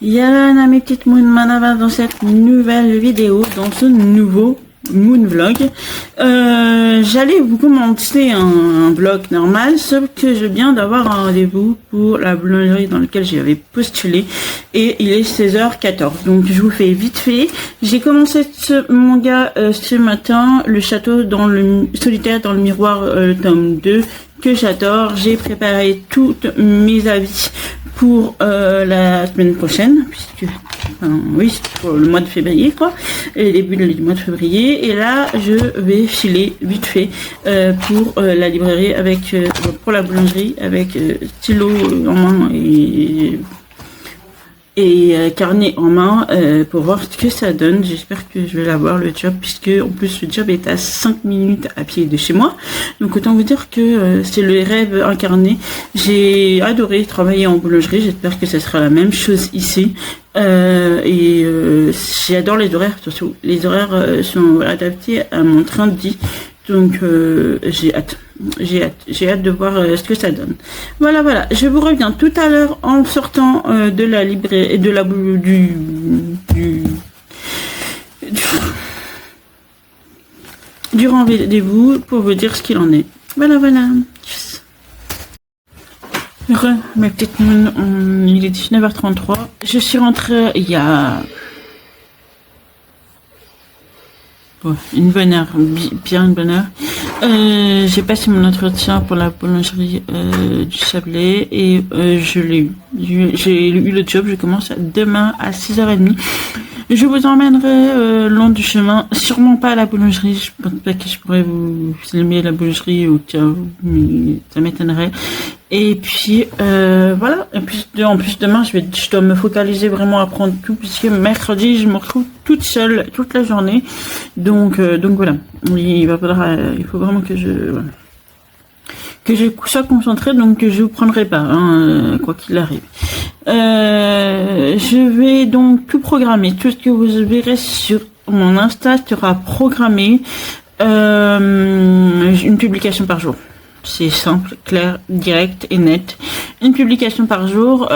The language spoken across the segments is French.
Yana mes petites Moon Manava dans cette nouvelle vidéo, dans ce nouveau Moon Vlog. J'allais vous commenter un vlog normal, sauf que je viens d'avoir un rendez-vous pour la boulangerie dans laquelle j'avais postulé et il est 16h14. Donc je vous fais vite fait. J'ai commencé ce manga ce matin, le château dans le solitaire dans le miroir, tome 2, que j'adore. J'ai préparé toutes mes avis pour la semaine prochaine, puisque oui, c'est pour le mois de février, quoi, le début du mois de février. Et là, je vais filer vite fait pour la librairie avec, pour la boulangerie avec stylo en main et carnet en main pour voir ce que ça donne. J'espère que je vais l'avoir le job, puisque en plus le job est à 5 minutes à pied de chez moi, donc autant vous dire que c'est le rêve incarné. J'ai adoré travailler en boulangerie, j'espère que ça sera la même chose ici. J'adore les horaires, surtout les horaires sont adaptés à mon train de vie, donc j'ai hâte de voir ce que ça donne. Voilà, je vous reviens tout à l'heure en sortant de la librairie, de la du rendez-vous pour vous dire ce qu'il en est. Voilà. Mes petites moons, il est 19h33. Je suis rentrée il y a une bonne heure, bien une bonne heure. J'ai passé mon entretien pour la boulangerie du Chablais et je l'ai eu. J'ai eu le job, je commence demain à 6h30. Je vous emmènerai long du chemin, sûrement pas à la boulangerie, je pense pas que je pourrais vous filmer la boulangerie ou que ça m'étonnerait. Et puis voilà, et puis en plus demain je dois me focaliser vraiment à prendre tout, puisque mercredi je me retrouve toute seule toute la journée, donc voilà, il faut vraiment que je sois concentrée, donc je vous prendrai pas, quoi qu'il arrive. Je vais donc tout programmer, tout ce que vous verrez sur mon Insta sera programmé, une publication par jour. C'est simple, clair, direct et net. Une publication par jour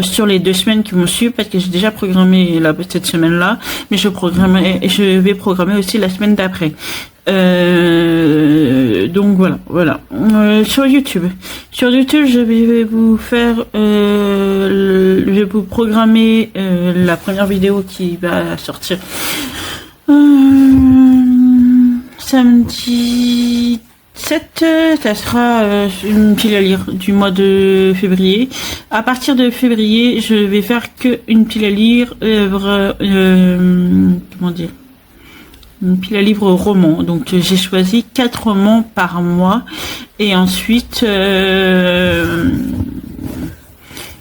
sur les 2 semaines qui vont suivre, parce que j'ai déjà programmé cette semaine-là, mais je vais programmer aussi la semaine d'après. Donc voilà. Sur YouTube, je vais vous faire, je vais vous programmer la première vidéo qui va sortir samedi 7, ça sera une pile à lire du mois de février. À partir de février, je vais faire que une pile à lire, comment dire, une pile à livres romans. Donc j'ai choisi 4 romans par mois, et ensuite tout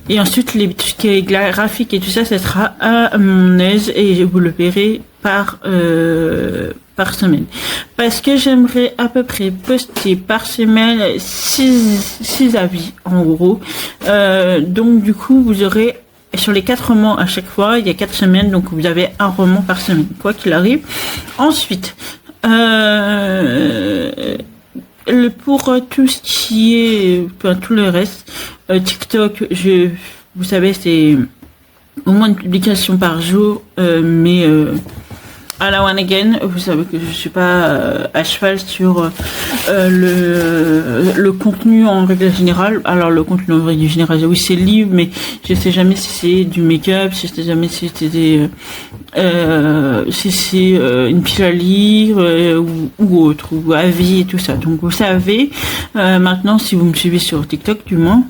ce qui est graphique et tout ça, ça sera à mon aise, et vous le verrez par semaine, parce que j'aimerais à peu près poster par semaine 6 avis en gros. Donc du coup vous aurez sur les 4 romans à chaque fois, il y a 4 semaines, donc vous avez un roman par semaine quoi qu'il arrive. Ensuite pour tout ce qui est tout le reste, TikTok, vous savez, c'est au moins une publication par jour, mais à la one again. Vous savez que je suis pas à cheval sur le contenu en règle générale. Alors le contenu en règle générale, oui, c'est livre, mais je sais jamais si c'est du make-up, je sais jamais si c'est une pile à lire ou autre, ou avis et tout ça. Donc vous savez maintenant, si vous me suivez sur TikTok du moins.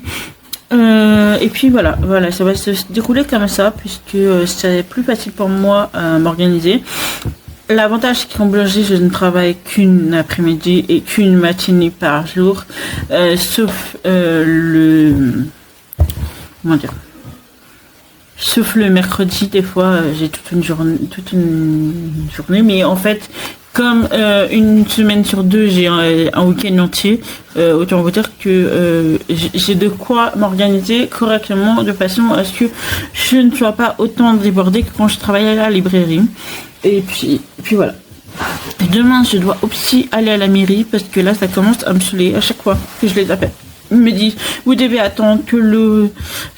Et puis voilà, ça va se dérouler comme ça, puisque c'est plus facile pour moi à m'organiser. L'avantage, c'est qu'en boulangerie, je ne travaille qu'une après-midi et qu'une matinée par jour, sauf sauf le mercredi. Des fois j'ai toute une journée, mais en fait, comme une semaine sur 2 j'ai un week-end entier, autant vous dire que j'ai de quoi m'organiser correctement, de façon à ce que je ne sois pas autant débordée que quand je travaille à la librairie. Et puis voilà. Demain je dois aussi aller à la mairie, parce que là ça commence à me saouler à chaque fois que je les appelle. me disent vous devez attendre que le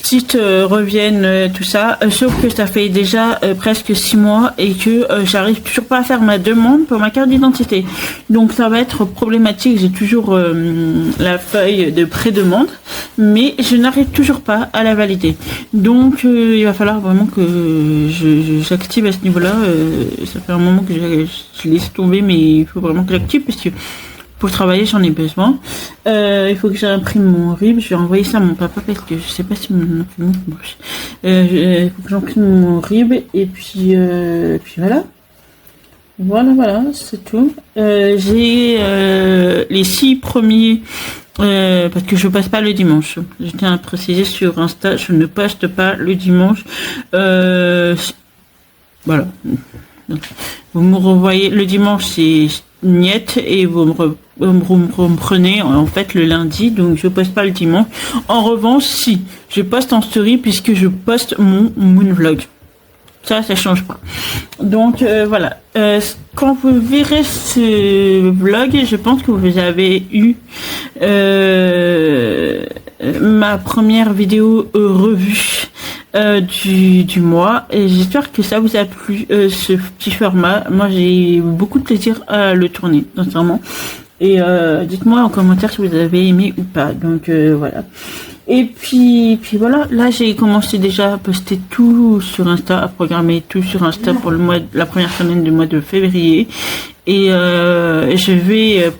site revienne, tout ça, sauf que ça fait déjà presque 6 mois et que j'arrive toujours pas à faire ma demande pour ma carte d'identité. Donc ça va être problématique, j'ai toujours la feuille de pré-demande, mais je n'arrive toujours pas à la valider. Donc il va falloir vraiment que j'active à ce niveau-là. Ça fait un moment que je laisse tomber, mais il faut vraiment que j'active parce que pour travailler, j'en ai besoin. Il faut que j'imprime mon RIB. Je vais envoyer ça à mon papa parce que je sais pas si mon imprimante marche. Il faut que j'imprime mon RIB et puis voilà. Voilà, c'est tout. J'ai les 6 premiers parce que je passe pas le dimanche. Je tiens à préciser sur Insta, je ne poste pas le dimanche. Voilà. Donc, vous me revoyez le dimanche, c'est niet et vous me reprenez en fait le lundi, donc je poste pas le dimanche. En revanche, si je poste en story puisque je poste mon moonvlog, ça change pas. Donc voilà. Quand vous verrez ce vlog, je pense que vous avez eu ma première vidéo revue du mois, et j'espère que ça vous a plu, ce petit format. Moi j'ai eu beaucoup de plaisir à le tourner, sincèrement, et dites-moi en commentaire si vous avez aimé ou pas. Donc voilà. Et puis voilà, là j'ai commencé déjà à poster tout sur Insta, à programmer tout sur Insta pour la première semaine du mois de février, et je vais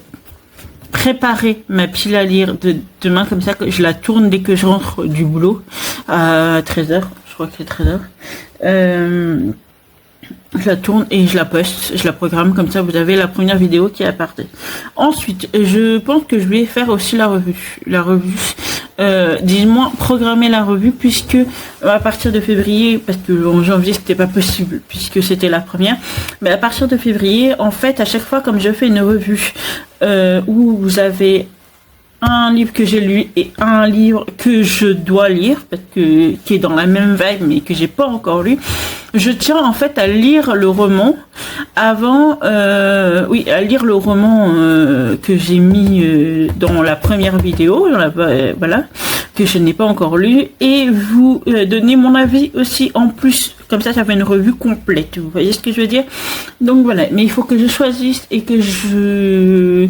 préparer ma pile à lire de demain, comme ça que je la tourne dès que je rentre du boulot à 13h, je crois que c'est 13h. Je la tourne et je la poste, je la programme, comme ça vous avez la première vidéo qui est apparue. Ensuite, je pense que je vais faire aussi la revue. Dis-moi, programmer la revue, puisque à partir de février, parce que en janvier c'était pas possible puisque c'était la première, mais à partir de février, en fait, à chaque fois comme je fais une revue où vous avez un livre que j'ai lu et un livre que je dois lire, parce que qui est dans la même vibe mais que j'ai pas encore lu, je tiens en fait à lire le roman avant, à lire le roman que j'ai mis dans la première vidéo, voilà, que je n'ai pas encore lu, et vous donner mon avis aussi en plus, comme ça fait une revue complète, vous voyez ce que je veux dire. Donc voilà, mais il faut que je choisisse et que je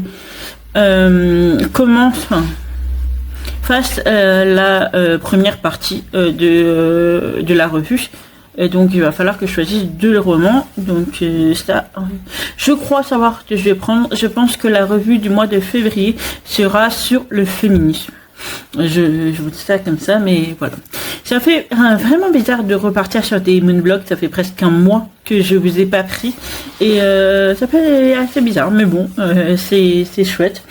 fasse la première partie de la revue. Et donc il va falloir que je choisisse 2 romans. Donc ça, je crois savoir que je vais prendre. Je pense que la revue du mois de février sera sur le féminisme. Je vous dis ça comme ça, mais voilà. Ça fait vraiment bizarre de repartir sur des moonvlogs. Ça fait presque un mois que je vous ai pas pris, et ça fait assez bizarre, mais bon, c'est chouette.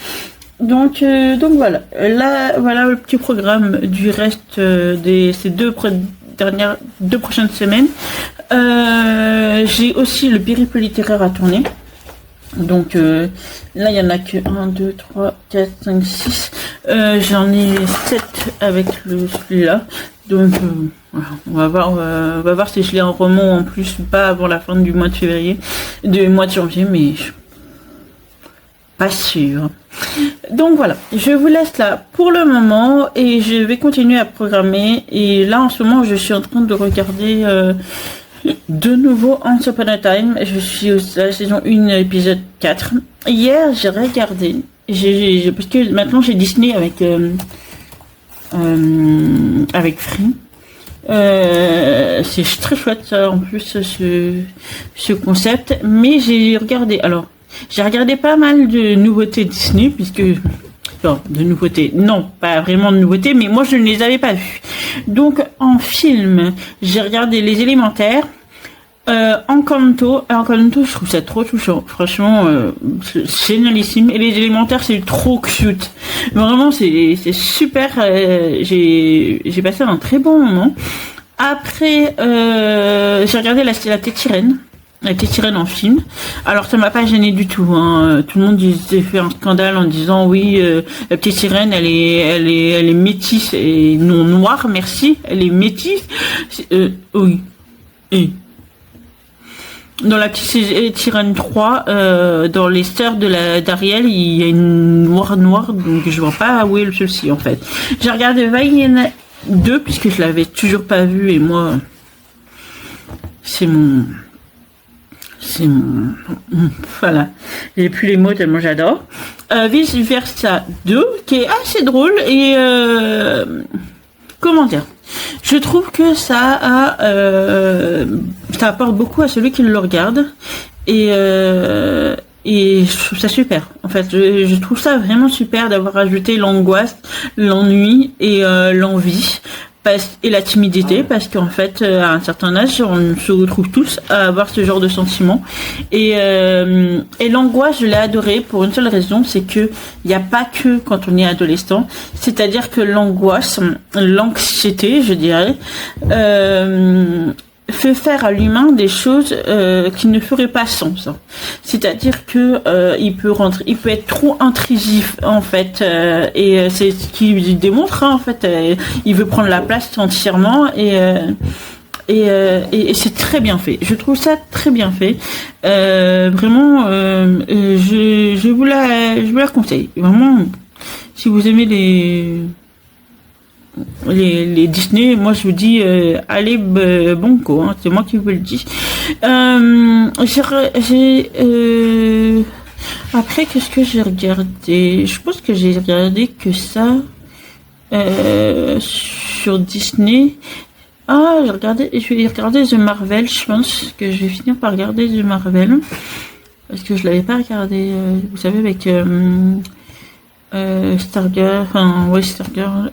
Donc voilà. Là, voilà le petit programme du reste ces 2 prochaines semaines. J'ai aussi le périple littéraire à tourner. Donc là il y en a que 1, 2, 3, 4, 5, 6. J'en ai 7 avec celui-là. Donc voilà, on va voir si je lis un roman en plus ou pas avant la fin du mois de février, du mois de janvier, mais pas sûr. Donc voilà, je vous laisse là pour le moment et je vais continuer à programmer. Et là en ce moment je suis en train de regarder de nouveau Once Upon a Time. Je suis à la saison 1 épisode 4. Hier j'ai regardé, parce que maintenant j'ai Disney avec Free. C'est très chouette ça en plus, ce concept. Mais j'ai regardé pas mal de nouveautés Disney, puisque de nouveautés, non, pas vraiment de nouveautés, mais moi je ne les avais pas vues. Donc en film, j'ai regardé Les Élémentaires, Encanto, je trouve ça trop touchant, franchement, c'est génialissime, et Les Élémentaires c'est trop cute, vraiment c'est super, j'ai passé un très bon moment. Après, j'ai regardé la Petite Sirène. La Petite Sirène en film. Alors ça m'a pas gêné du tout, hein. Tout le monde s'est fait un scandale en disant oui, la Petite Sirène elle est métisse et non noire, merci, elle est métisse. Oui. Et dans la petite Tyranne 3, dans les sœurs d'Ariel, il y a une noire, donc je vois pas où est le souci en fait. J'ai regardé Vaiana 2 puisque je l'avais toujours pas vu et moi, c'est mon, voilà, j'ai plus les mots tellement j'adore. Vice Versa 2 qui est assez drôle et comment dire, je trouve que ça apporte beaucoup à celui qui le regarde et je trouve ça super. En fait, je trouve ça vraiment super d'avoir ajouté l'angoisse, l'ennui et l'envie et la timidité, parce qu'en fait, à un certain âge, on se retrouve tous à avoir ce genre de sentiments. Et l'angoisse, je l'ai adorée pour une seule raison, c'est que il n'y a pas que quand on est adolescent. C'est-à-dire que l'angoisse, l'anxiété, je dirais, fait faire à l'humain des choses qui ne feraient pas sens. C'est-à-dire que il peut être trop intrusif en fait, et c'est ce qu'il démontre en fait. Il veut prendre la place entièrement et c'est très bien fait. Je trouve ça très bien fait. Vraiment, je vous la conseille. Vraiment, si vous aimez les Disney, moi je vous dis allez banco, hein, c'est moi qui vous le dis. Après, qu'est-ce que j'ai regardé? Je pense que j'ai regardé que ça sur Disney. Ah, je vais regarder The Marvel. Je pense que je vais finir par regarder The Marvel parce que je l'avais pas regardé, vous savez, avec Stargirl, Stargirl,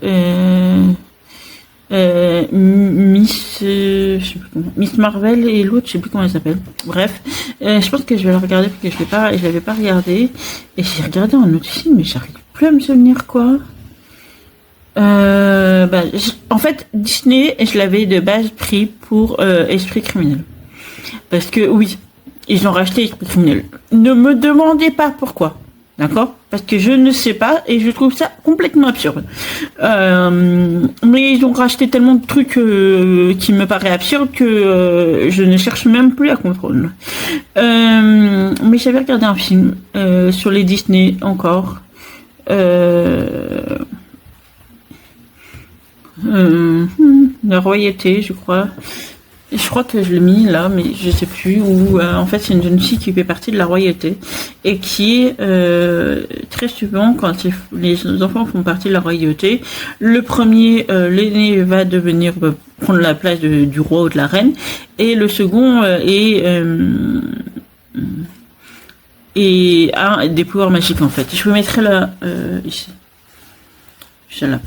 Miss, je sais plus comment, Miss Marvel et l'autre, je sais plus comment elle s'appelle. Bref, je pense que je vais le regarder parce que je l'avais pas regardé et j'ai regardé un autre film mais j'arrive plus à me souvenir quoi. En fait, Disney, je l'avais de base pris pour Esprit criminel parce que oui, ils ont racheté Esprit criminel. Ne me demandez pas pourquoi. D'accord? Parce que je ne sais pas et je trouve ça complètement absurde. Mais ils ont racheté tellement de trucs qui me paraît absurde que je ne cherche même plus à comprendre. Mais j'avais regardé un film sur les Disney encore. La royauté, je crois. Je crois que je l'ai mis là, mais je sais plus où. En fait, c'est une jeune fille qui fait partie de la royauté et qui est très souvent, quand les enfants font partie de la royauté, le premier, l'aîné va prendre la place du roi ou de la reine, et le second a des pouvoirs magiques en fait. Je vous mettrai là ici. Voilà.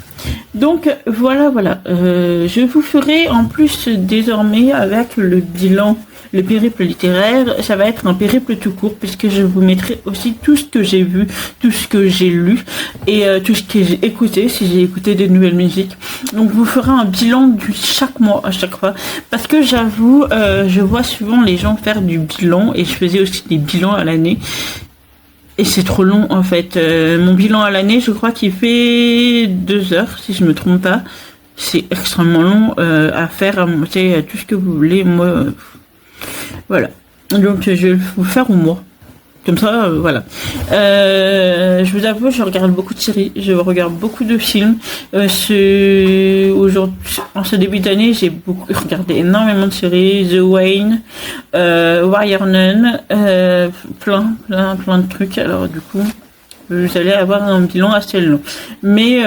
Donc voilà. Je vous ferai en plus désormais avec le bilan, le périple littéraire, ça va être un périple tout court puisque je vous mettrai aussi tout ce que j'ai vu, tout ce que j'ai lu et tout ce que j'ai écouté, si j'ai écouté des nouvelles musiques. Donc vous ferez un bilan chaque mois à chaque fois parce que j'avoue, je vois souvent les gens faire du bilan et je faisais aussi des bilans à l'année. Et c'est trop long en fait. Mon bilan à l'année, je crois qu'il fait 2 heures, si je me trompe pas. C'est extrêmement long à faire, à monter, tout ce que vous voulez. Moi, voilà. Donc je vais vous faire au mois. Comme ça, voilà. Je vous avoue, je regarde beaucoup de séries, je regarde beaucoup de films. Aujourd'hui, en ce début d'année, j'ai regardé énormément de séries. The Wayne, Warrior Nun, plein de trucs. Alors du coup, vous allez avoir un bilan assez long. Mais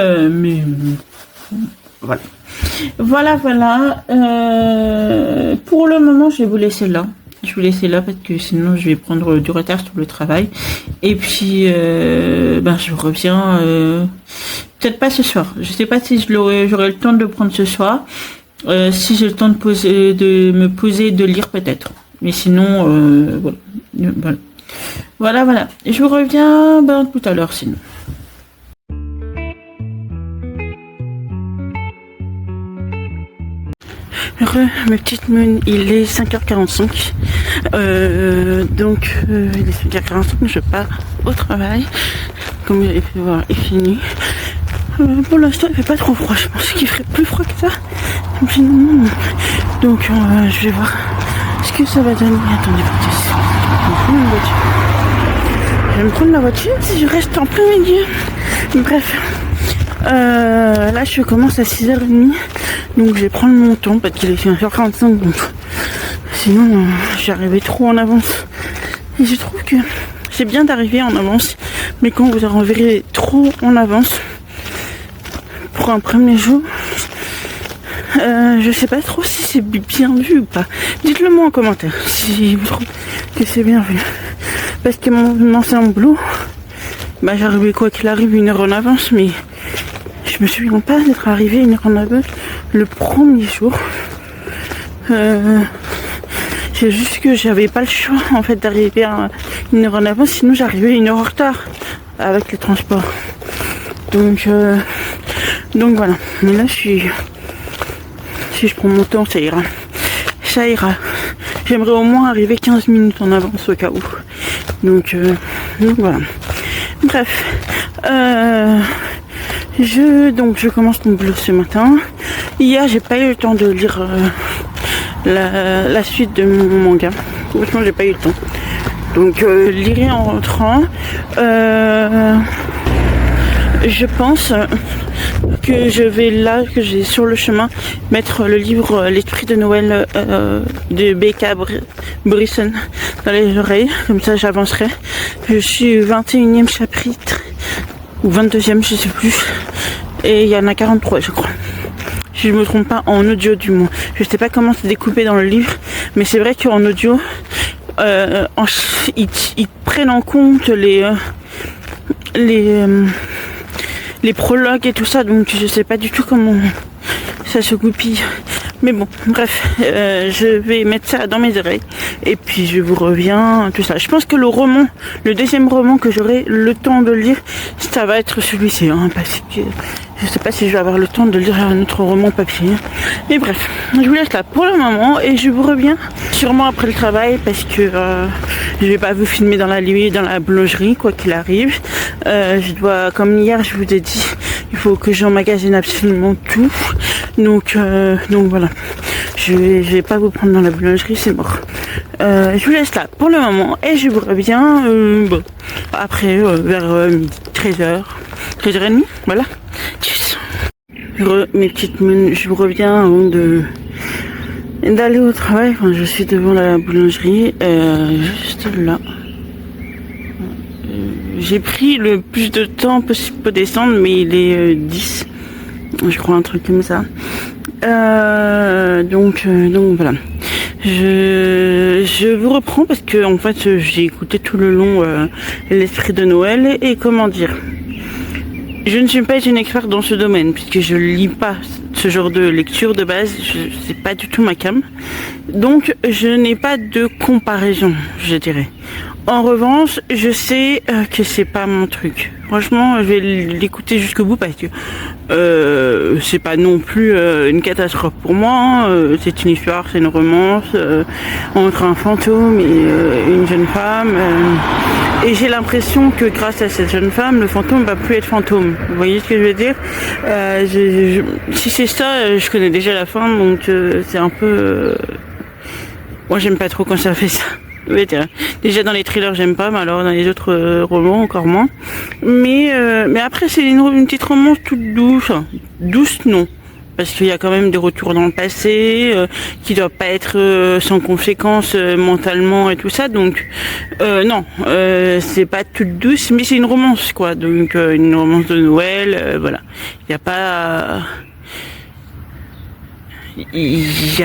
voilà. Pour le moment, je vais vous laisser là. Je vous laisse là parce que sinon je vais prendre du retard sur le travail. Et puis je reviens peut-être pas ce soir. Je sais pas si j'aurai le temps de le prendre ce soir. Si j'ai le temps de me poser, de lire peut-être. Mais sinon voilà. Et je vous reviens tout à l'heure sinon. Mes petites moons, il est 5h45. Donc il est 5h45, je pars au travail. Comme vous avez pu voir, il finit. Pour l'instant, il fait pas trop froid. Je pense qu'il ferait plus froid que ça. Donc je vais voir ce que ça va donner. Attendez, je vais me prendre la voiture si je reste en plein milieu. Bref. Là je commence à 6h30. Donc je vais prendre mon temps parce qu'il est 5h45. Donc sinon j'arrivais trop en avance. Et je trouve que c'est bien d'arriver en avance. Mais quand vous arrivez trop en avance pour un premier jour, je sais pas trop si c'est bien vu ou pas. Dites-le moi en commentaire si vous trouvez que c'est bien vu. Parce que mon ancien boulot, bah j'arrivais quoi qu'il arrive 1 heure en avance, mais je me souviens pas d'être arrivé 1 heure en avance le premier jour. C'est juste que j'avais pas le choix en fait d'arriver à 1 heure en avance, sinon j'arrivais 1 heure en retard avec les transports. Donc voilà. Mais là si je prends mon temps, ça ira. Ça ira. J'aimerais au moins arriver 15 minutes en avance au cas où. Donc voilà. Bref. Je commence mon boulot ce matin. Hier, j'ai pas eu le temps de lire la suite de mon manga. Franchement, j'ai pas eu le temps. Donc, lirai en rentrant. Je pense que je vais là, que j'ai sur le chemin, mettre le livre L'Esprit de Noël de B.K. Brisson dans les oreilles. Comme ça, j'avancerai. Je suis au 21e chapitre, ou 22e, je sais plus. Et il y en a 43, je crois. Si je me trompe pas, en audio du moins. Je sais pas comment c'est découpé dans le livre, mais c'est vrai qu'en audio, ils prennent en compte les prologues et tout ça, donc je sais pas du tout comment ça se goupille. Mais bon, bref, je vais mettre ça dans mes oreilles et puis je vous reviens, tout ça. Je pense que le deuxième roman que j'aurai le temps de lire, ça va être celui-ci, hein, parce que je sais pas si je vais avoir le temps de lire un autre roman papier. Mais bref, je vous laisse là pour le moment et je vous reviens sûrement après le travail parce que je vais pas vous filmer dans la nuit, dans la boulangerie, quoi qu'il arrive. Je dois, comme hier, je vous ai dit, il faut que j'emmagasine absolument tout. Donc voilà. Je vais pas vous prendre dans la boulangerie, c'est mort. Je vous laisse là pour le moment et je vous reviens après vers 13h, 13h30, voilà. Tchuss. Mes petites mounes, je vous reviens avant d'aller au travail. Enfin, je suis devant la boulangerie, juste là. J'ai pris le plus de temps possible pour descendre, mais il est 10. Je crois un truc comme ça. Donc voilà. Je vous reprends parce que en fait j'ai écouté tout le long l'esprit de Noël et comment dire. Je ne suis pas une experte dans ce domaine puisque je lis pas ce genre de lecture de base. C'est pas du tout ma came. Donc je n'ai pas de comparaison, je dirais. En revanche, je sais que c'est pas mon truc. Franchement, je vais l'écouter jusqu'au bout parce que c'est pas non plus une catastrophe pour moi. C'est une histoire, c'est une romance entre un fantôme et une jeune femme. Et j'ai l'impression que grâce à cette jeune femme, le fantôme va plus être fantôme. Vous voyez ce que je veux dire? Si c'est ça, je connais déjà la fin, donc c'est un peu... Moi, j'aime pas trop quand ça fait ça. Déjà dans les thrillers j'aime pas, mais alors dans les autres romans encore moins. Mais après c'est une petite romance toute douce. Douce non, parce qu'il y a quand même des retours dans le passé qui doivent pas être sans conséquences mentalement et tout ça. Donc non, c'est pas toute douce, mais c'est une romance quoi. Donc une romance de Noël, voilà. Il y a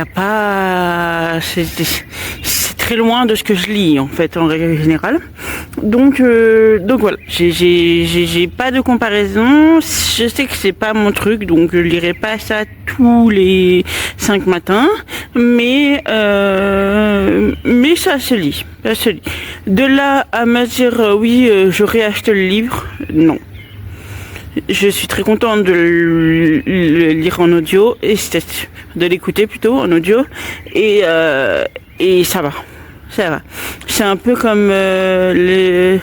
pas c'est très loin de ce que je lis en fait en règle générale. Donc voilà, j'ai pas de comparaison. Je sais que c'est pas mon truc, donc je lirai pas ça tous les 5 matins, mais ça se lit, ça se lit. De là à me dire oui, j'aurais acheté le livre, non. Je suis très contente de le lire en audio et de l'écouter plutôt en audio et ça va. Ça va. C'est un peu comme le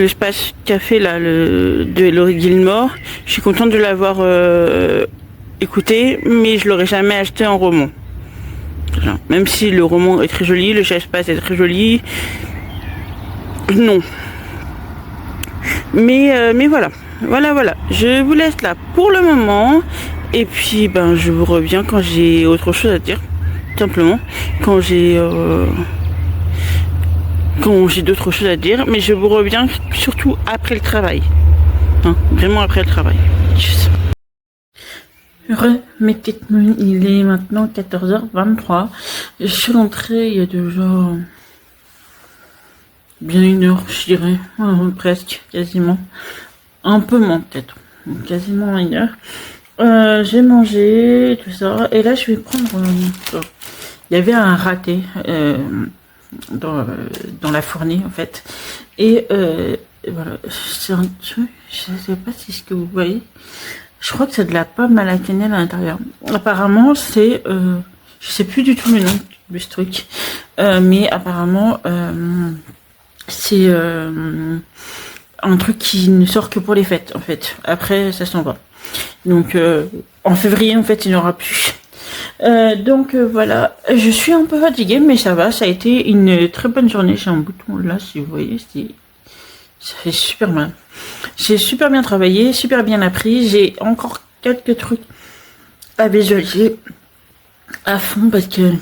Space Café là, de Laurie Gilmore. Je suis contente de l'avoir écouté, mais je l'aurais jamais acheté en roman. Même si le roman est très joli, le chasse-passe est très joli, non. Mais voilà, voilà. Je vous laisse là pour le moment, et puis ben je vous reviens quand j'ai autre chose à dire, simplement, quand j'ai d'autres choses à dire, mais je vous reviens surtout après le travail, hein, vraiment après le travail. Tchuss. Mes petites moons, il est maintenant 14h23. Je suis rentrée il y a déjà bien 1 heure, je dirais, presque, quasiment. Un peu moins peut-être, quasiment 1 heure. J'ai mangé, tout ça, et là je vais prendre... il y avait un raté dans la fournée en fait. Et voilà, c'est un truc, je sais pas si ce que vous voyez. Je crois que c'est de la pomme à la cannelle à l'intérieur. Apparemment, c'est... je sais plus du tout le nom de ce truc. Mais apparemment, c'est un truc qui ne sort que pour les fêtes, en fait. Après, ça s'en va. Donc, en février, en fait, il n'y aura plus. Donc, voilà. Je suis un peu fatiguée, mais ça va. Ça a été une très bonne journée. J'ai un bouton là, si vous voyez. Ça fait super mal. J'ai super bien travaillé, super bien appris. J'ai encore quelques trucs à visualiser à fond parce que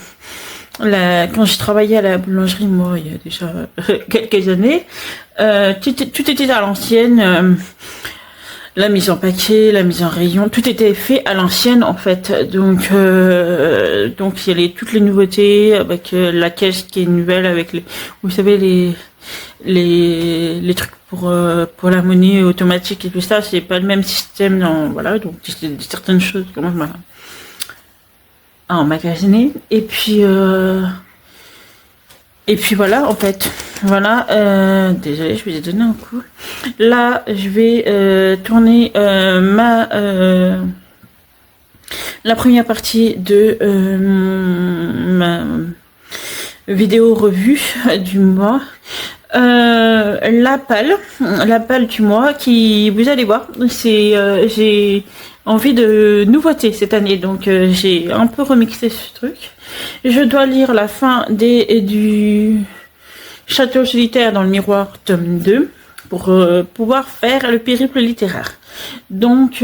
quand je travaillais à la boulangerie, moi, il y a déjà quelques années, tout était à l'ancienne. La mise en paquet, la mise en rayon, tout était fait à l'ancienne en fait. Donc il y a toutes les nouveautés avec la caisse qui est nouvelle, avec vous savez les trucs pour la monnaie automatique et tout ça, c'est pas le même système voilà, donc certaines choses comment à emmagasiner. Et puis voilà en fait. Voilà, désolé, je vais donner un coup. Là, je vais tourner la première partie de ma vidéo revue du mois. La palle du mois qui, vous allez voir, c'est j'ai envie de nouveautés cette année, donc j'ai un peu remixé ce truc. Je dois lire la fin du Château solitaire dans le miroir, tome 2, pour pouvoir faire le périple littéraire. Donc,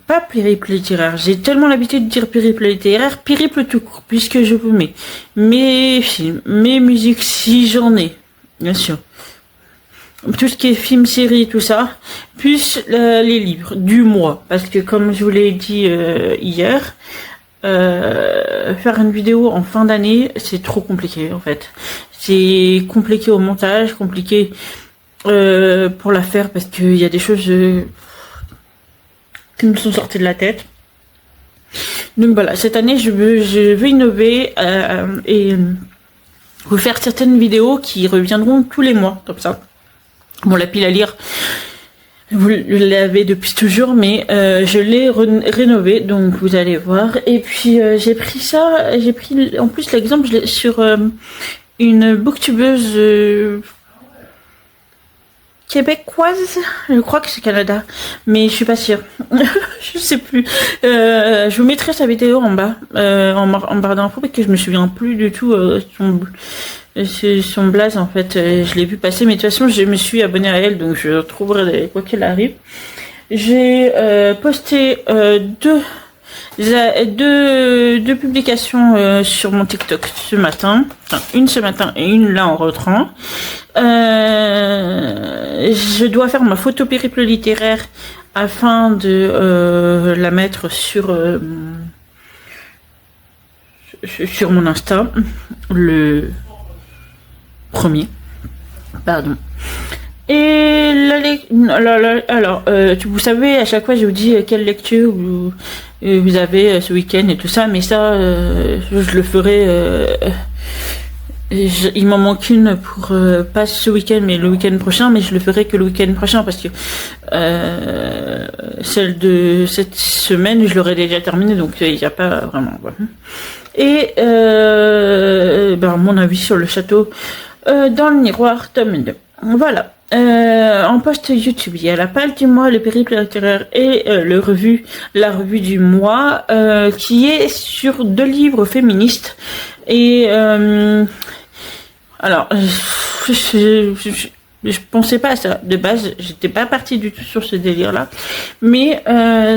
pas périple littéraire, j'ai tellement l'habitude de dire périple littéraire, périple tout court, puisque je vous mets mes films, mes musiques, si j'en ai, bien sûr. Tout ce qui est film, série, tout ça, plus les livres du mois. Parce que comme je vous l'ai dit hier, faire une vidéo en fin d'année, c'est trop compliqué en fait. C'est compliqué au montage, compliqué pour la faire parce qu'il y a des choses qui me sont sorties de la tête. Donc voilà, cette année je veux innover et vous faire certaines vidéos qui reviendront tous les mois comme ça. Bon, la pile à lire, vous l'avez depuis toujours, mais je l'ai rénové, donc vous allez voir. Et puis j'ai pris en plus l'exemple sur une booktubeuse québécoise, je crois que c'est Canada, mais je suis pas sûre, je sais plus. Je vous mettrai sa vidéo en bas, en barre d'infos, parce que je me souviens plus du tout son blaze en fait. Je l'ai vu passer, mais de toute façon je me suis abonnée à elle, donc je retrouverai quoi qu'il arrive. J'ai posté deux publications sur mon TikTok ce matin, enfin, une ce matin et une là en rentrant. Je dois faire ma photo périple littéraire afin de la mettre sur mon Insta, le premier, pardon. Et alors, vous savez, à chaque fois je vous dis quelle lecture vous avez ce week-end et tout ça, mais ça, je le ferai. Il m'en manque une pour pas ce week-end, mais le week-end prochain, mais je le ferai que le week-end prochain parce que celle de cette semaine, je l'aurai déjà terminée, donc il n'y a pas vraiment. Voilà. Et mon avis sur le château dans le miroir, tome 2. Voilà. En post YouTube, il y a la page du mois, le périple littéraire et la revue du mois, qui est sur 2 livres féministes. Et alors, je pensais pas à ça. De base, j'étais pas partie du tout sur ce délire-là. Mais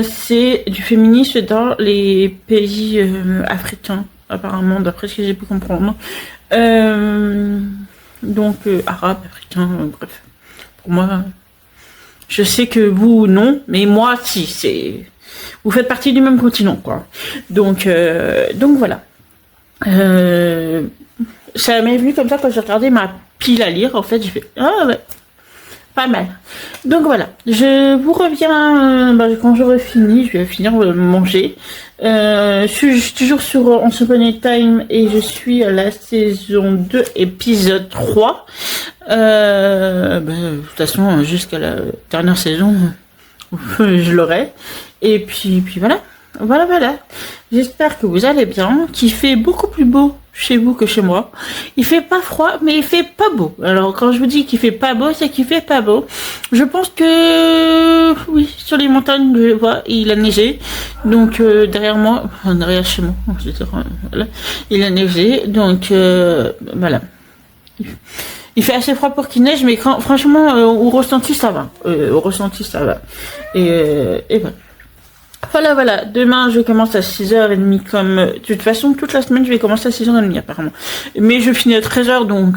c'est du féminisme dans les pays africains, apparemment, d'après ce que j'ai pu comprendre. Donc, arabe, africain, bref. Pour moi, je sais que vous, non, mais moi, si, vous faites partie du même continent, quoi. Donc voilà. Ça m'est venu comme ça quand j'ai regardé ma pile à lire, en fait, j'ai fait, ah ouais, pas mal. Donc voilà, je vous reviens quand j'aurai fini, je vais finir de manger. Je suis toujours sur Once Upon a Time et je suis à la saison 2, épisode 3. De toute façon, jusqu'à la dernière saison, je l'aurai. Et puis voilà. Voilà. J'espère que vous allez bien, qu'il fait beaucoup plus beau chez vous que chez moi. Il fait pas froid, mais il fait pas beau. Alors, quand je vous dis qu'il fait pas beau, c'est qu'il fait pas beau. Je pense que, oui, sur les montagnes, je vois, il a neigé. Donc, derrière moi, enfin, derrière chez moi, je veux dire, voilà, il a neigé. Donc, voilà. Il fait assez froid pour qu'il neige, mais franchement, au ressenti, ça va. Et voilà. Voilà. Demain, je commence à 6h30 comme... de toute façon, toute la semaine, je vais commencer à 6h30 apparemment. Mais je finis à 13h, donc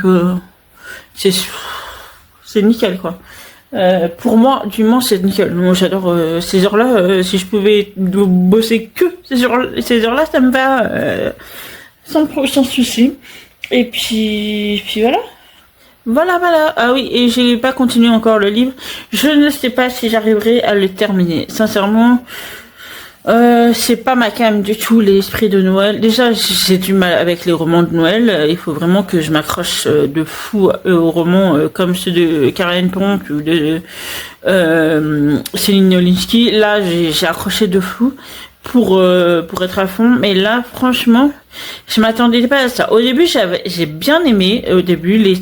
c'est nickel, quoi. Pour moi, du moins, c'est nickel. Moi, j'adore ces heures-là. Si je pouvais bosser que ces heures-là, ça me va sans souci. Et puis voilà. Voilà. Ah oui, et j'ai pas continué encore le livre. Je ne sais pas si j'arriverai à le terminer. Sincèrement, c'est pas ma came du tout, l'esprit de Noël. Déjà, j'ai du mal avec les romans de Noël. Il faut vraiment que je m'accroche de fou aux romans comme ceux de Karen Pomp ou de Céline Nolinski. Là, j'ai accroché de fou pour être à fond. Mais là, franchement, je m'attendais pas à ça. Au début, j'ai bien aimé, au début,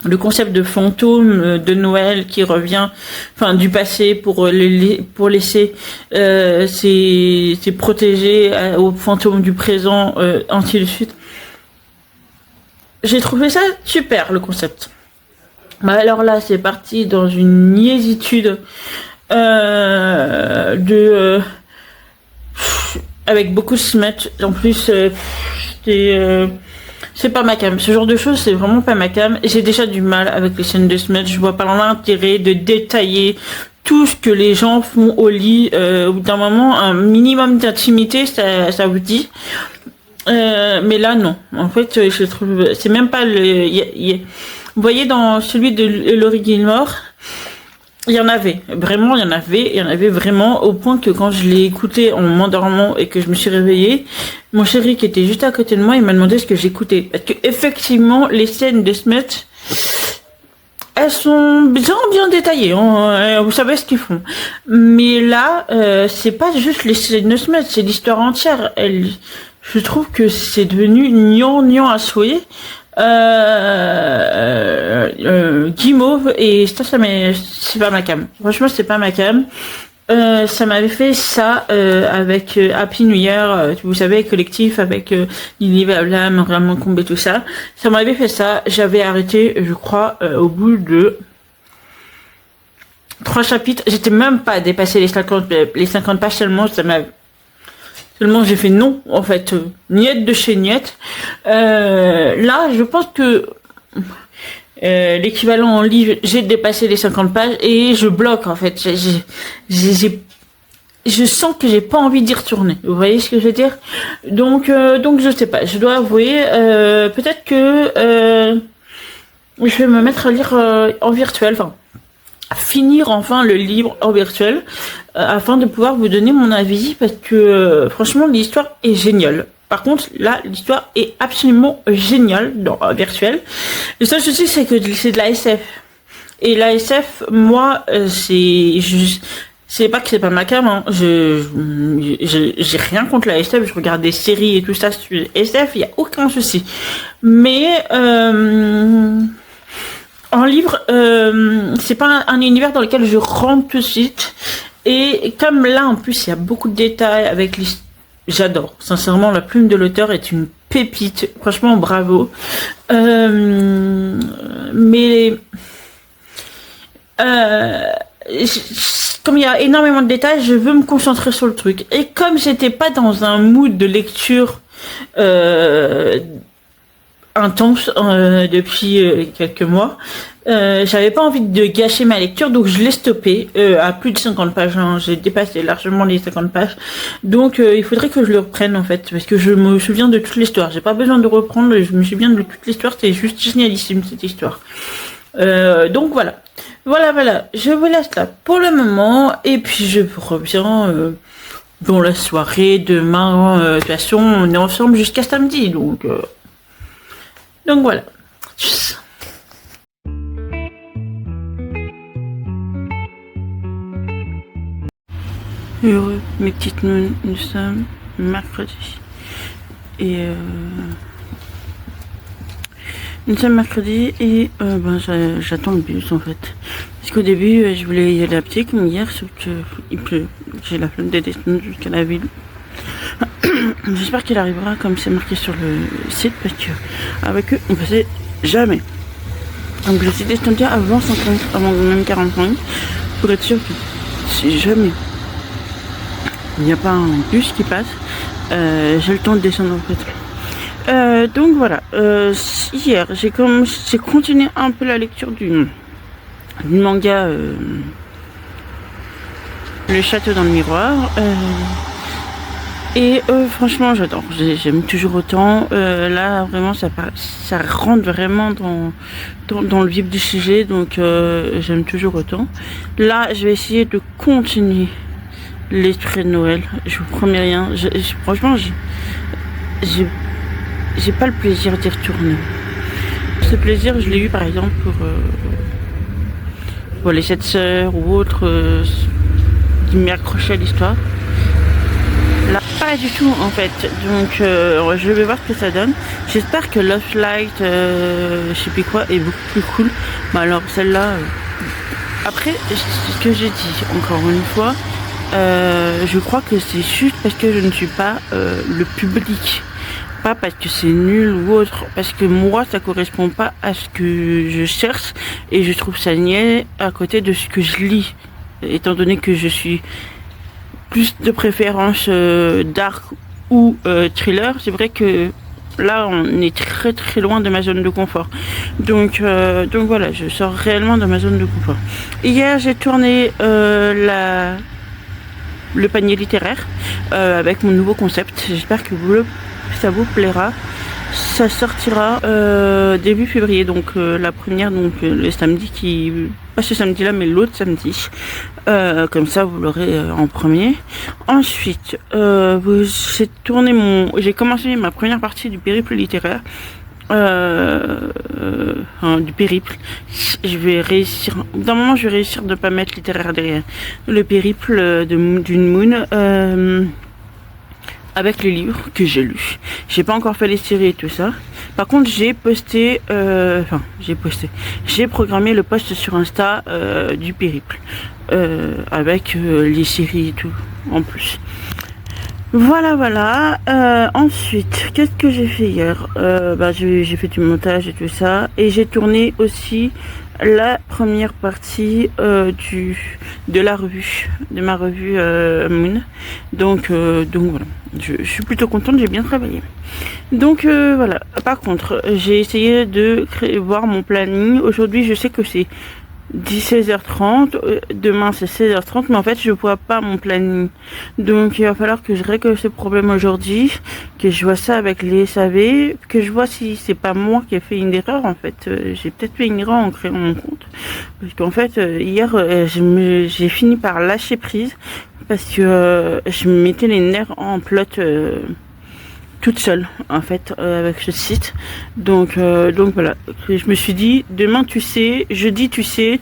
le concept de fantôme de Noël qui revient, enfin du passé pour laisser ses protégés aux fantômes du présent, ainsi de suite. J'ai trouvé ça super, le concept. Alors là, c'est parti dans une niaisitude avec beaucoup de smut. En plus, c'est pas ma cam. Ce genre de choses, c'est vraiment pas ma cam. J'ai déjà du mal avec les scènes de smut. Je vois pas l'intérêt de détailler tout ce que les gens font au lit. Au bout d'un moment, un minimum d'intimité, ça vous dit. Mais là, non. En fait, je trouve, c'est même pas vous voyez, dans celui de Laurie Gilmore, il y en avait vraiment, au point que quand je l'ai écouté en m'endormant et que je me suis réveillée, mon chéri qui était juste à côté de moi, il m'a demandé ce que j'écoutais. Parce que effectivement, les scènes de smut, elles sont bien détaillées, hein, vous savez ce qu'ils font. Mais là, c'est pas juste les scènes de smut, c'est l'histoire entière. Je trouve que c'est devenu gnangnan à souhait. Guimauve, et ça c'est pas ma cam. Franchement, c'est pas ma cam. Ça m'avait fait ça avec Happy New Year, vous savez, collectif avec Lily Blam, Ramon Combe et tout ça. Ça m'avait fait ça. J'avais arrêté, je crois, au bout de 3 chapitres. J'étais même pas dépassé les 50 pages seulement. Seulement j'ai fait non, en fait, niette de chez niette. Là, je pense que l'équivalent en livre, j'ai dépassé les 50 pages et je bloque, en fait. Je sens que j'ai pas envie d'y retourner. Vous voyez ce que je veux dire? Donc je sais pas. Je dois avouer, peut-être que je vais me mettre à lire en virtuel, enfin, finir enfin le livre en virtuel afin de pouvoir vous donner mon avis parce que franchement l'histoire est géniale. Par contre là l'histoire est absolument géniale dans virtuel. Le seul souci c'est que c'est de la SF et la SF moi c'est pas que c'est pas ma cam, hein. J'ai rien contre la SF, je regarde des séries et tout ça sur SF, il y a aucun souci. Mais En livre, c'est pas un univers dans lequel je rentre tout de suite. Et comme là, en plus, il y a beaucoup de détails avec l'histoire. J'adore. Sincèrement, la plume de l'auteur est une pépite. Franchement, bravo. Mais comme il y a énormément de détails, je veux me concentrer sur le truc. Et comme j'étais pas dans un mood de lecture intense depuis quelques mois, j'avais pas envie de gâcher ma lecture, donc je l'ai stoppé à plus de 50 pages. Hein. J'ai dépassé largement les 50 pages, donc il faudrait que je le reprenne en fait, parce que je me souviens de toute l'histoire. J'ai pas besoin de reprendre, je me souviens de toute l'histoire. C'est juste génialissime cette histoire. Donc voilà. Voilà, je vous laisse là pour le moment, et puis je vous reviens dans la soirée, demain, de toute façon, on est ensemble jusqu'à samedi, donc voilà. Tchuss. Heureux, mes petites nounes, nous sommes mercredi, et nous sommes mercredi et j'attends le bus en fait. Parce qu'au début je voulais y aller à pied comme hier, sauf que il pleut. J'ai la flemme de descendre jusqu'à la ville. J'espère qu'il arrivera comme c'est marqué sur le site, parce que avec eux on passait jamais. Donc je suis descendue avant 50, avant même 40 minutes, pour être sûr que si jamais il n'y a pas un bus qui passe, j'ai le temps de descendre en fait. Donc voilà, hier j'ai continué un peu la lecture du manga Le Château dans le miroir, et franchement j'adore, j'aime toujours autant. Là vraiment ça rentre vraiment dans le vif du sujet, donc j'aime toujours autant. Là je vais essayer de continuer l'esprit de Noël, je vous promets rien. Franchement j'ai pas le plaisir d'y retourner. Ce plaisir, je l'ai eu par exemple pour les 7 sœurs ou autres qui m'y accrochaient à l'histoire. Là, pas du tout en fait. Donc je vais voir ce que ça donne. J'espère que Love Light, je sais plus quoi, est beaucoup plus cool. Mais alors celle-là, après, ce que j'ai dit encore une fois, je crois que c'est juste parce que je ne suis pas le public. Pas parce que c'est nul ou autre, parce que moi ça correspond pas à ce que je cherche, et je trouve ça niais à côté de ce que je lis, étant donné que je suis plus de préférence dark ou thriller. C'est vrai que là on est très très loin de ma zone de confort, donc voilà, je sors réellement de ma zone de confort. Hier j'ai tourné le panier littéraire avec mon nouveau concept. J'espère que ça vous plaira. Ça sortira début février, donc la première, donc le samedi, pas ce samedi là mais l'autre samedi, comme ça vous l'aurez en premier. Ensuite j'ai commencé ma première partie du périple littéraire, du périple. Je vais réussir, d'un moment je vais réussir de pas mettre littéraire derrière, le périple d'une moon, avec les livres que j'ai lus. J'ai pas encore fait les séries et tout ça. Par contre, j'ai programmé le post sur Insta du périple, avec les séries et tout en plus. Voilà. Ensuite, qu'est-ce que j'ai fait hier? J'ai fait du montage et tout ça, et j'ai tourné aussi la première partie de ma revue Moon. Donc voilà, je suis plutôt contente, j'ai bien travaillé. Donc voilà. Par contre, j'ai essayé de voir mon planning. Aujourd'hui, je sais que c'est 16h30, demain c'est 16h30, mais en fait je vois pas mon planning, donc il va falloir que je règle ce problème aujourd'hui, que je vois ça avec les SAV, que je vois si c'est pas moi qui ai fait une erreur. En fait j'ai peut-être fait une erreur en créant mon compte, parce qu'en fait hier j'ai fini par lâcher prise, parce que je me mettais les nerfs en plot toute seule en fait avec ce site, donc voilà, je me suis dit demain tu sais, jeudi tu sais,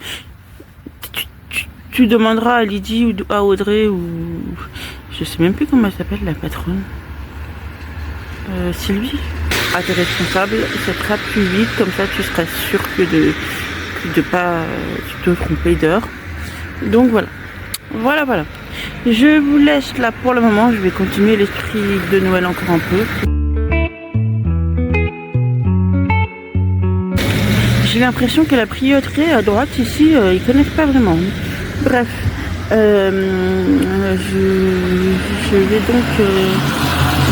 tu demanderas à Lydie ou à Audrey, ou je sais même plus comment elle s'appelle, la patronne, Sylvie, à tes responsables, ça sera plus vite, comme ça tu seras sûr que de pas te tromper d'heure. Donc voilà. Voilà. Je vous laisse là pour le moment. Je vais continuer l'esprit de Noël encore un peu. J'ai l'impression que la prieuré à droite ici, ils connaissent pas vraiment. Bref, je vais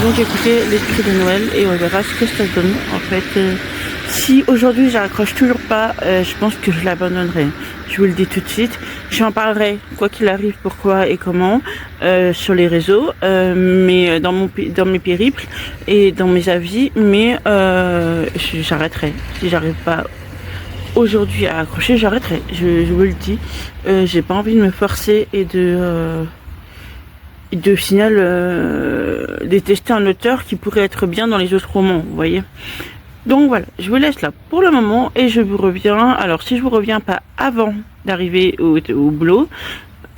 donc écouter l'esprit de Noël et on verra ce que ça donne. En fait, si aujourd'hui j'accroche toujours pas, je pense que je l'abandonnerai. Je vous le dis tout de suite. J'en parlerai quoi qu'il arrive, pourquoi et comment sur les réseaux, mais dans mes périples et dans mes avis. Mais j'arrêterai si j'arrive pas aujourd'hui à accrocher. J'arrêterai. Je vous le dis. J'ai pas envie de me forcer et de final détester un auteur qui pourrait être bien dans les autres romans, vous voyez. Donc voilà, je vous laisse là pour le moment et je vous reviens. Alors si je vous reviens pas avant d'arriver au boulot,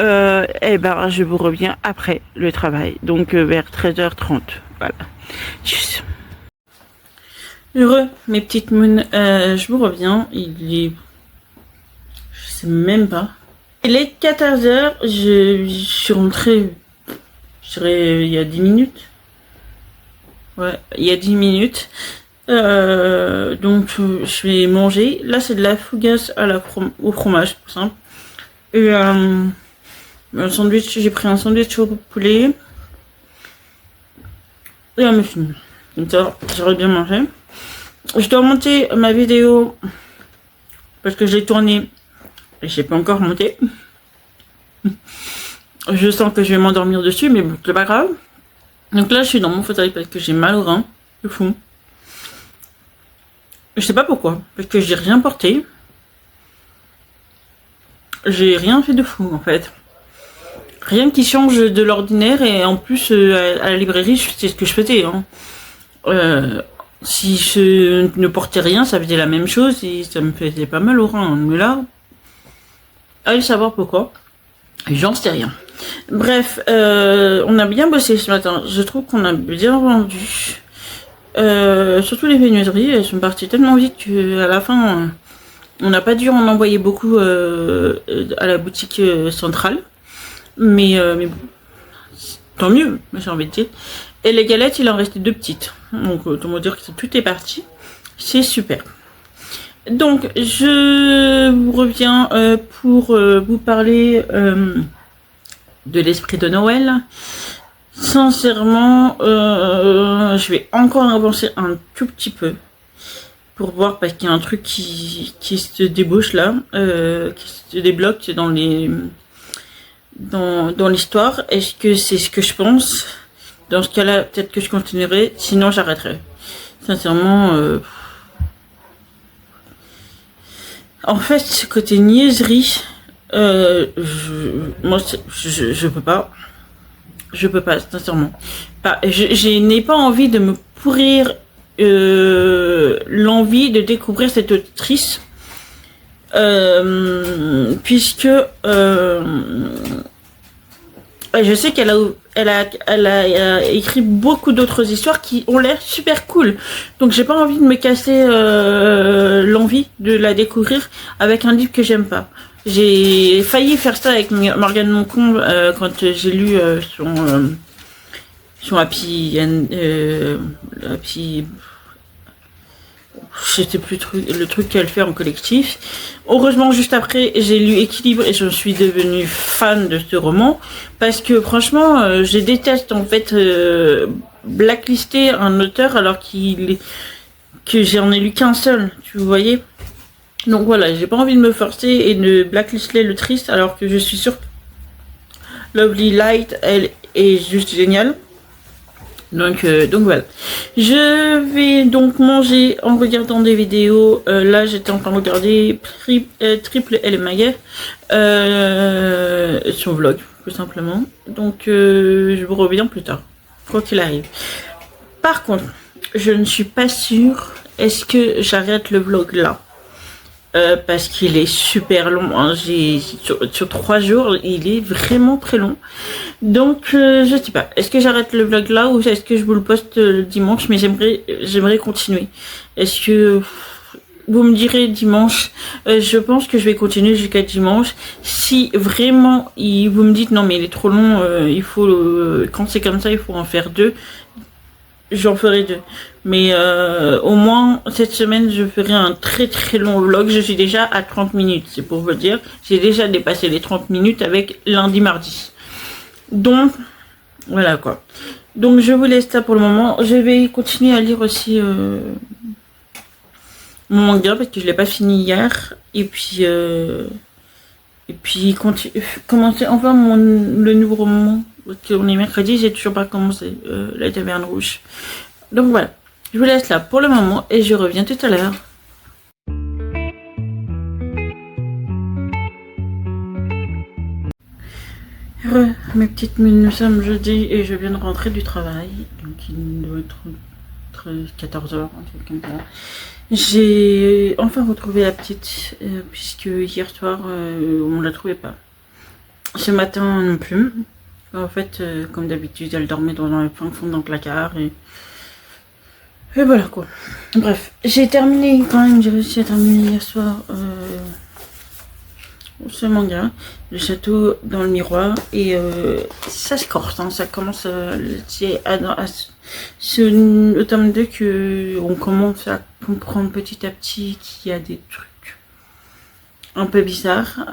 eh ben je vous reviens après le travail, donc vers 13h30. Voilà. Tchuss. Heureux mes petites moons, je vous reviens. Il est, je sais même pas. Il est 14h. Je suis rentrée, je dirais il y a 10 minutes. Ouais, il y a 10 minutes. Donc je vais manger. Là c'est de la fougasse au fromage, tout simple. Et un sandwich, j'ai pris un sandwich au poulet. Et un muffin. Comme ça, j'aurais bien mangé. Je dois monter ma vidéo parce que je l'ai tournée et j'ai pas encore monté. Je sens que je vais m'endormir dessus, mais bon, c'est pas grave. Donc là je suis dans mon fauteuil parce que j'ai mal au rein. C'est fou. Je sais pas pourquoi, parce que j'ai rien porté. J'ai rien fait de fou en fait. Rien qui change de l'ordinaire et en plus à la librairie c'est ce que je faisais. Hein. Si je ne portais rien, ça faisait la même chose et ça me faisait pas mal au rein. Mais là, allez savoir pourquoi. J'en sais rien. Bref, on a bien bossé ce matin. Je trouve qu'on a bien vendu. Surtout les viennoiseries, elles sont parties tellement vite qu'à la fin, on n'a pas dû en envoyer beaucoup à la boutique centrale. Mais bon, tant mieux, j'ai envie de dire. Et les galettes, il en restait 2 petites. Donc, autant dire que tout est parti. C'est super. Donc, je vous reviens pour vous parler de l'esprit de Noël. Sincèrement, je vais encore avancer un tout petit peu pour voir parce qu'il y a un truc qui se débauche là, qui se débloque dans l'histoire. Est-ce que c'est ce que je pense? Dans ce cas-là, peut-être que je continuerai, sinon j'arrêterai. Sincèrement, en fait, ce côté niaiserie, moi, je peux pas. Je peux pas, sincèrement. Je n'ai pas envie de me pourrir l'envie de découvrir cette autrice. Puisque je sais qu'elle a écrit beaucoup d'autres histoires qui ont l'air super cool. Donc j'ai pas envie de me casser l'envie de la découvrir avec un livre que j'aime pas. J'ai failli faire ça avec Morgane Moncombe quand j'ai lu son Happy je sais plus le truc qu'elle fait en collectif. Heureusement, juste après, j'ai lu Équilibre et je suis devenue fan de ce roman parce que franchement, je déteste en fait blacklister un auteur alors que j'en ai lu qu'un seul, tu voyez. Donc voilà, j'ai pas envie de me forcer et de blacklister le triste alors que je suis sûre que Lovely Light, elle est juste géniale. Donc voilà. Je vais donc manger en regardant des vidéos. Là, j'étais en train de regarder Triple L Maguet, son vlog, tout simplement. Donc, je vous reviens plus tard, quoi qu'il arrive. Par contre, je ne suis pas sûre. Est-ce que j'arrête le vlog là? Parce qu'il est super long, hein. Sur 3 jours, il est vraiment très long. Donc, je sais pas. Est-ce que j'arrête le vlog là ou est-ce que je vous le poste le dimanche? Mais j'aimerais continuer. Est-ce que vous me direz dimanche. Je pense que je vais continuer jusqu'à dimanche. Si vraiment vous me dites non mais il est trop long, il faut quand c'est comme ça il faut en faire 2. J'en ferai 2. Mais au moins cette semaine je ferai un très très long vlog. Je suis déjà à 30 minutes, c'est pour vous dire. J'ai déjà dépassé les 30 minutes avec lundi mardi. Donc voilà quoi. Donc je vous laisse ça pour le moment. Je vais continuer à lire aussi mon manga parce que je l'ai pas fini hier. Et puis commencer enfin le nouveau roman. Parce qu'on est mercredi, j'ai toujours pas commencé La Taverne Rouge. Donc voilà. Je vous laisse là pour le moment et je reviens tout à l'heure. Mes petites mules, nous sommes jeudi et je viens de rentrer du travail. Donc il doit être 14h, un truc comme ça. J'ai enfin retrouvé la petite, puisque hier soir on ne la trouvait pas. Ce matin non plus. En fait, comme d'habitude, elle dormait dans le fond d'un placard et voilà quoi. Bref, j'ai terminé quand même, j'ai réussi à terminer hier soir ce manga, le château dans le miroir, et ça se corse, hein, ça commence au tome 2 que on commence à comprendre petit à petit qu'il y a des trucs un peu bizarres,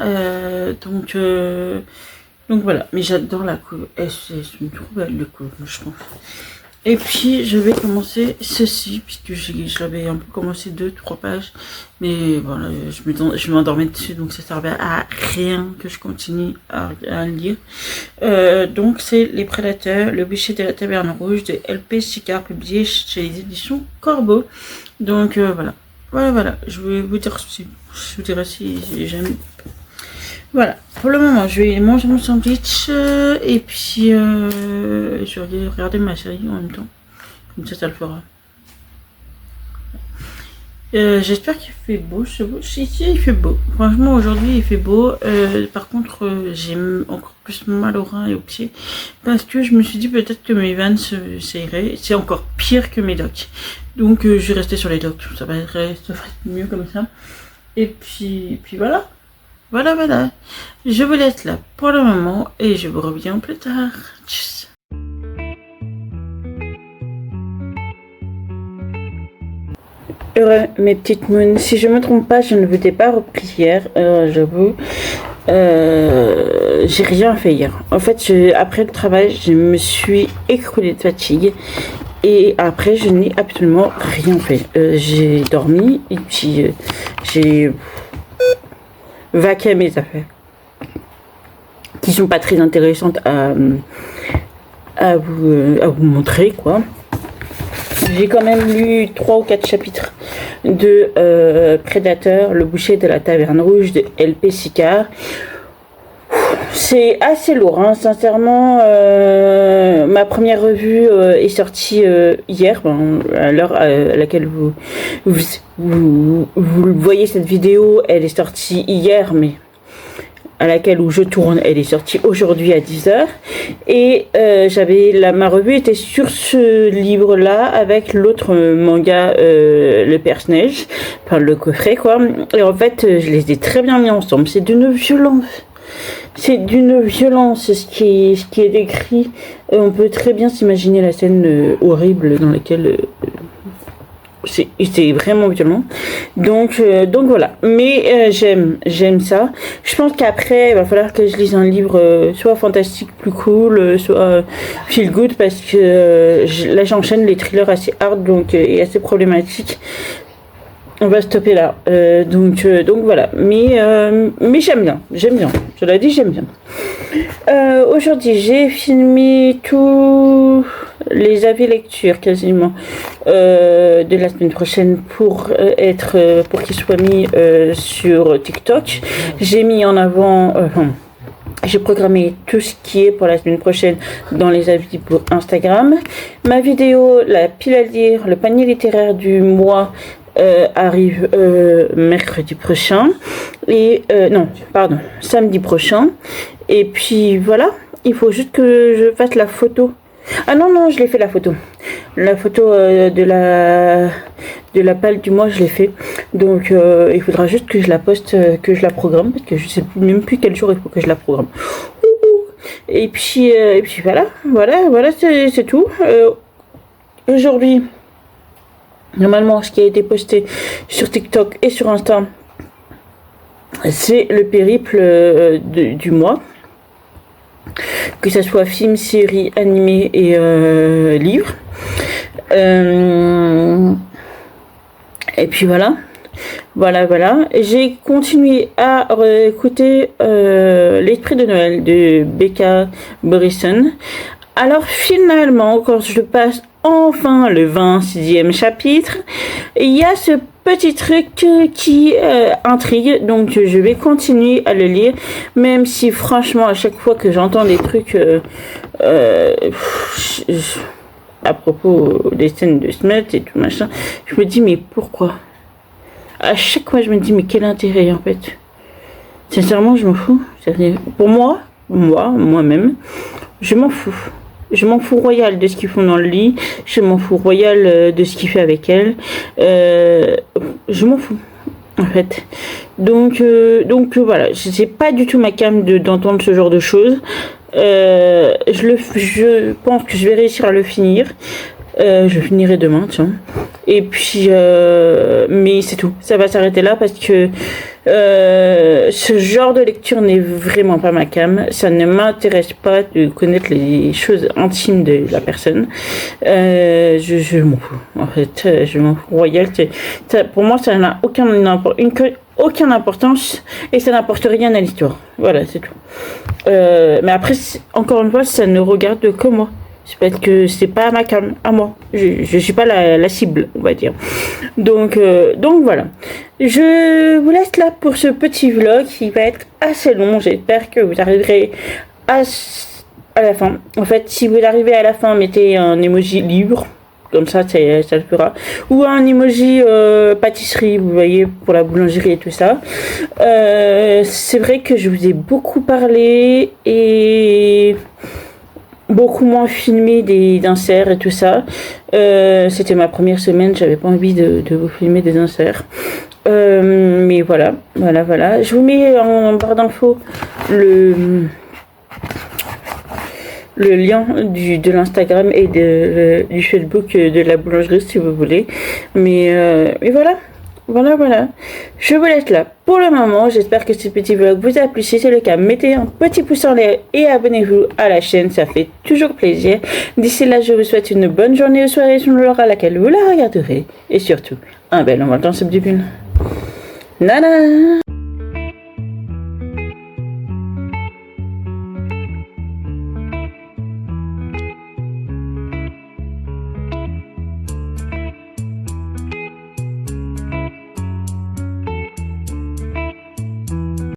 donc voilà, mais j'adore la couve, c'est une trop belle de couve, je trouve. Et puis je vais commencer ceci, puisque je l'avais un peu commencé 2-3 pages, mais voilà, je m'endormais dessus, donc ça servait à rien que je continue à lire. Donc c'est Les Prédateurs, le bûcher de la Taverne Rouge de LP Sicard, publié chez les éditions Corbeau. Donc voilà, je vais vous dire je vous dirai si j'aime. Voilà, pour le moment, je vais manger mon sandwich et puis je vais regarder ma série en même temps. Comme ça le fera. J'espère qu'il fait beau. Si, il fait beau. Franchement, aujourd'hui, il fait beau. Par contre, j'ai encore plus mal aux reins et aux pieds. Parce que je me suis dit peut-être que mes Vans s'iraient. C'est encore pire que mes docks. Donc, je vais rester sur les docks. Ça va être mieux comme ça. Et puis voilà. Voilà. Je vous laisse là pour le moment et je vous reviens plus tard. Tchuss. Heureux, mes petites moons. Si je me trompe pas, je ne vous ai pas repris hier. J'avoue. J'ai rien fait hier. En fait, après le travail, je me suis écroulée de fatigue. Et après, je n'ai absolument rien fait. J'ai dormi et puis j'ai vaquer mes affaires qui sont pas très intéressantes à vous montrer quoi. J'ai quand même lu 3 ou 4 chapitres de Prédateur, le bûcher de la Taverne Rouge de LP Sicard. C'est assez lourd, hein, sincèrement. Ma première revue est sortie hier, à l'heure à laquelle vous voyez cette vidéo, elle est sortie hier, mais à laquelle où je tourne, elle est sortie aujourd'hui à 10h. Et ma revue était sur ce livre-là avec l'autre manga, le personnage, enfin le coffret quoi. Et en fait, je les ai très bien mis ensemble. C'est d'une violence. C'est d'une violence ce qui est décrit. On peut très bien s'imaginer la scène horrible dans laquelle c'est vraiment violent. Donc voilà. Mais j'aime ça. Je pense qu'après il va falloir que je lise un livre soit fantastique plus cool, soit feel good, parce que là j'enchaîne les thrillers assez hard et assez problématiques. On va stopper là. Donc voilà. Mais j'aime bien. Je l'ai dit, j'aime bien. Aujourd'hui, j'ai filmé tous les avis lecture quasiment de la semaine prochaine pour qu'ils soient mis sur TikTok. J'ai mis en avant. J'ai programmé tout ce qui est pour la semaine prochaine dans les avis pour Instagram. Ma vidéo, la pile à lire, le panier littéraire du mois. Arrive mercredi prochain samedi prochain, et puis voilà, il faut juste que je fasse la photo. Ah non, je l'ai fait la photo de la palle du mois, je l'ai fait. Donc il faudra juste que je la poste, que je la programme, parce que je sais même plus quel jour il faut que je la programme. Et puis voilà, c'est tout. Aujourd'hui, normalement, ce qui a été posté sur TikTok et sur Insta, c'est le périple du mois. Que ça soit film, série, animé et livre. Et puis voilà. J'ai continué à écouter L'Esprit de Noël de Becca Brisson. Alors finalement, quand je passe enfin le 26e chapitre, il y a ce petit truc qui intrigue, donc je vais continuer à le lire, même si franchement à chaque fois que j'entends des trucs à propos des scènes de smut et tout machin, je me dis mais pourquoi? À chaque fois je me dis mais quel intérêt en fait? Sincèrement je m'en fous. Pour moi-même, je m'en fous. Je m'en fous royal de ce qu'ils font dans le lit. Je m'en fous royal de ce qu'il fait avec elle. Je m'en fous, en fait. Donc voilà, c'est pas du tout ma came d'entendre ce genre de choses. Je pense que je vais réussir à le finir. Je finirai demain, tiens. Et puis, mais c'est tout. Ça va s'arrêter là parce que ce genre de lecture n'est vraiment pas ma came. Ça ne m'intéresse pas de connaître les choses intimes de la personne. Je m'en fous. En fait, je m'en fous. Royal, pour moi, ça n'a aucune importance et ça n'apporte rien à l'histoire. Voilà, c'est tout. Mais après, encore une fois, ça ne regarde que moi. C'est parce que c'est pas ma cam, à moi. Je suis pas la cible, on va dire. Donc voilà. Je vous laisse là pour ce petit vlog qui va être assez long. J'espère que vous arriverez à la fin. En fait, si vous arrivez à la fin, mettez un emoji libre. Comme ça le fera. Ou un emoji pâtisserie, vous voyez, pour la boulangerie et tout ça. C'est vrai que je vous ai beaucoup parlé et beaucoup moins filmé des inserts et tout ça. C'était ma première semaine, j'avais pas envie de vous filmer des inserts. Mais voilà. Je vous mets en barre d'infos le lien de l'Instagram et du Facebook de la boulangerie si vous voulez. Mais voilà. Je vous laisse là pour le moment. J'espère que ce petit vlog vous a plu. Si c'est le cas, mettez un petit pouce en l'air et abonnez-vous à la chaîne. Ça fait toujours plaisir. D'ici là, je vous souhaite une bonne journée ou soirée selon l'heure à laquelle vous la regarderez. Et surtout, un bel moment dans ce petit pull. Nana!